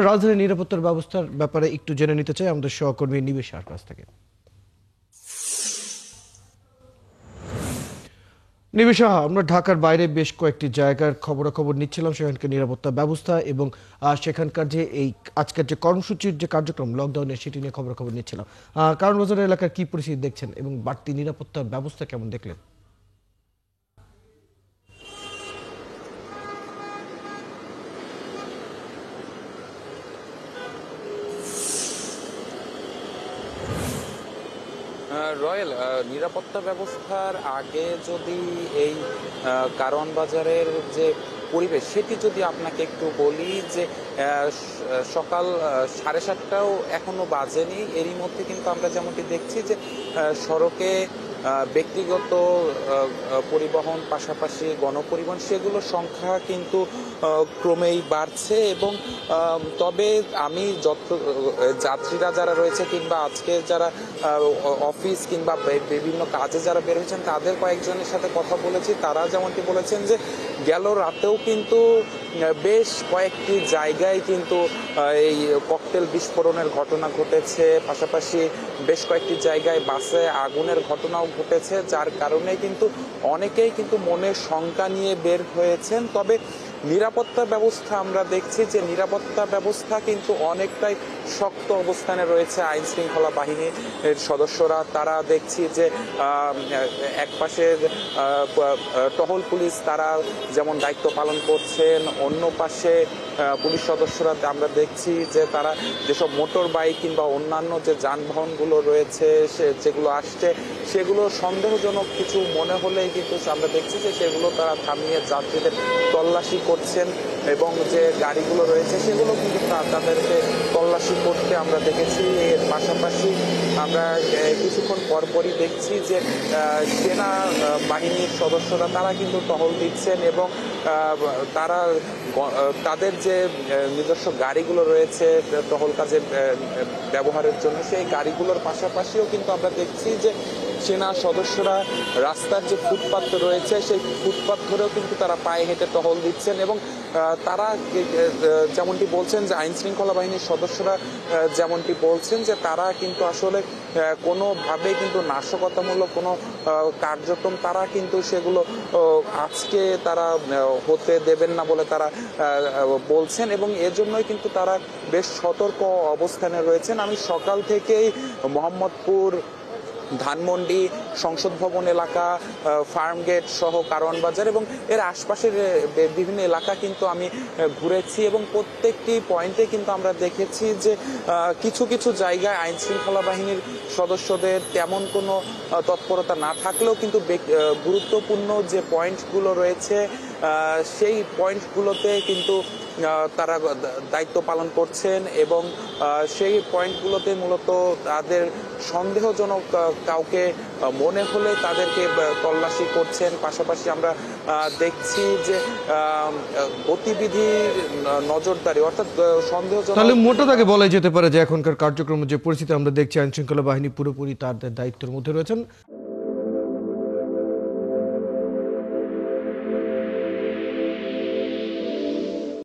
রাজধানীর নিরাপত্তার ব্যবস্থার ব্যাপারে একটু জেনে নিতে চাই আমাদের সহকর্মী নিবেশার কাছ থেকে। নিবেশা, আমরা ঢাকার বাইরে বেশ কয়েকটি জায়গার খবরাখবর নিচ্ছিলাম, সেখানকার নিরাপত্তা ব্যবস্থা এবং সেখানকার যে এই আজকের যে কর্মসূচির যে কার্যক্রম লকডাউনের সেটি নিয়ে খবরাখবর নিচ্ছিলাম। কারণ বাজার এলাকার কি পরিস্থিতি দেখছেন এবং বাড়তি নিরাপত্তার ব্যবস্থা কেমন দেখলেন? রয়েল নিরাপত্তা ব্যবস্থার আগে যদি এই কারওয়ান বাজারের যে পরিবেশ সেটি যদি আপনাকে একটু বলি যে সকাল 7:30টাও এখনো বাজেনি, এরই মধ্যে কিন্তু আমরা যেমনটি দেখছি যে সড়কে ব্যক্তিগত পরিবহন পাশাপাশি গণপরিবহন সেগুলোর সংখ্যা কিন্তু ক্রমেই বাড়ছে। এবং তবে আমি যত যাত্রীরা যারা রয়েছে কিংবা আজকে যারা অফিস কিংবা বিভিন্ন কাজে যারা বের হয়েছেন তাদের কয়েকজনের সাথে কথা বলেছি, তারা যেমনটি বলেছেন যে গেল রাতেও কিন্তু বেশ কয়েকটি জায়গায় কিন্তু এই ককটেল বিস্ফোরণের ঘটনা ঘটেছে, পাশাপাশি বেশ কয়েকটি জায়গায় বাসে আগুনের ঘটনাও ঘটেছে, যার কারণে কিন্তু অনেকেই কিন্তু মনে শঙ্কা নিয়ে বের হয়েছেন। তবে নিরাপত্তা ব্যবস্থা আমরা দেখছি যে নিরাপত্তা ব্যবস্থা কিন্তু অনেকটাই শক্ত অবস্থানে রয়েছে আইন শৃঙ্খলা বাহিনীর সদস্যরা। তারা দেখছি যে এক পাশে টহল পুলিশ তারা যেমন দায়িত্ব পালন করছেন, অন্য পাশে পুলিশ সদস্যরা আমরা দেখছি যে তারা যেসব মোটর বাইক কিংবা অন্যান্য যে যানবাহনগুলো রয়েছে যেগুলো আসছে সেগুলো সন্দেহজনক কিছু মনে হলেই কিন্তু আমরা দেখছি যে সেগুলো তারা থামিয়ে যাত্রীদের তল্লাশি করছেন এবং যে গাড়িগুলো রয়েছে সেগুলো কিন্তু তাদেরকে তল্লাশি করতে আমরা দেখেছি। এর পাশাপাশি আমরা কিছুক্ষণ পরপরই দেখছি যে সেনা বাহিনীর সদস্যরা তারা কিন্তু টহল দিচ্ছেন এবং তারা তাদের যে নিজস্ব গাড়িগুলো রয়েছে টহল কাজে ব্যবহারের জন্য সেই গাড়িগুলোর পাশাপাশিও কিন্তু আমরা দেখছি যে সেনা সদস্যরা রাস্তার যে ফুটপাথ রয়েছে সেই ফুটপাথ ধরেও কিন্তু তারা পায়ে হেঁটে টহল দিচ্ছেন এবং তারা যেমনটি বলছেন যে আইন শৃঙ্খলা বাহিনীর সদস্যরা যেমনটি বলছেন যে তারা কিন্তু আসলে কোনোভাবেই কিন্তু নাশকতামূলক কোনো কার্যক্রম তারা কিন্তু সেগুলো আজকে তারা হতে দেবেন না বলে তারা বলছেন এবং এজন্যই কিন্তু তারা বেশ সতর্ক অবস্থানে রয়েছেন। আমি সকাল থেকেই মোহাম্মদপুর, ধানমন্ডি, সংসদ ভবন এলাকা, ফার্মগেট সহ কারওয়ান বাজার এবং এর আশপাশের বিভিন্ন এলাকা কিন্তু আমি ঘুরেছি এবং প্রত্যেকটি পয়েন্টে কিন্তু আমরা দেখেছি যে কিছু কিছু জায়গায় আইন শৃঙ্খলা বাহিনীর সদস্যদের তেমন কোনো তৎপরতা না থাকলেও কিন্তু গুরুত্বপূর্ণ যে পয়েন্টগুলো রয়েছে সেই পয়েন্টগুলোতে কিন্তু তারা দায়িত্ব পালন করছেন এবং সেই পয়েন্টগুলোতে মূলত তাদের সন্দেহজনক কাউকে মনে হলে তাদেরকে তল্লাশি করছেন। পাশাপাশি আমরা দেখছি যে গতিবিধির নজরদারি অর্থাৎ সন্দেহজনক, তাহলে মোটা দাগে বলা যেতে পারে যে এখনকার কার্যক্রম যে পরিস্থিতি আমরা দেখছি আইন শৃঙ্খলা বাহিনী পুরোপুরি তাদের দায়িত্বের মধ্যে রয়েছেন।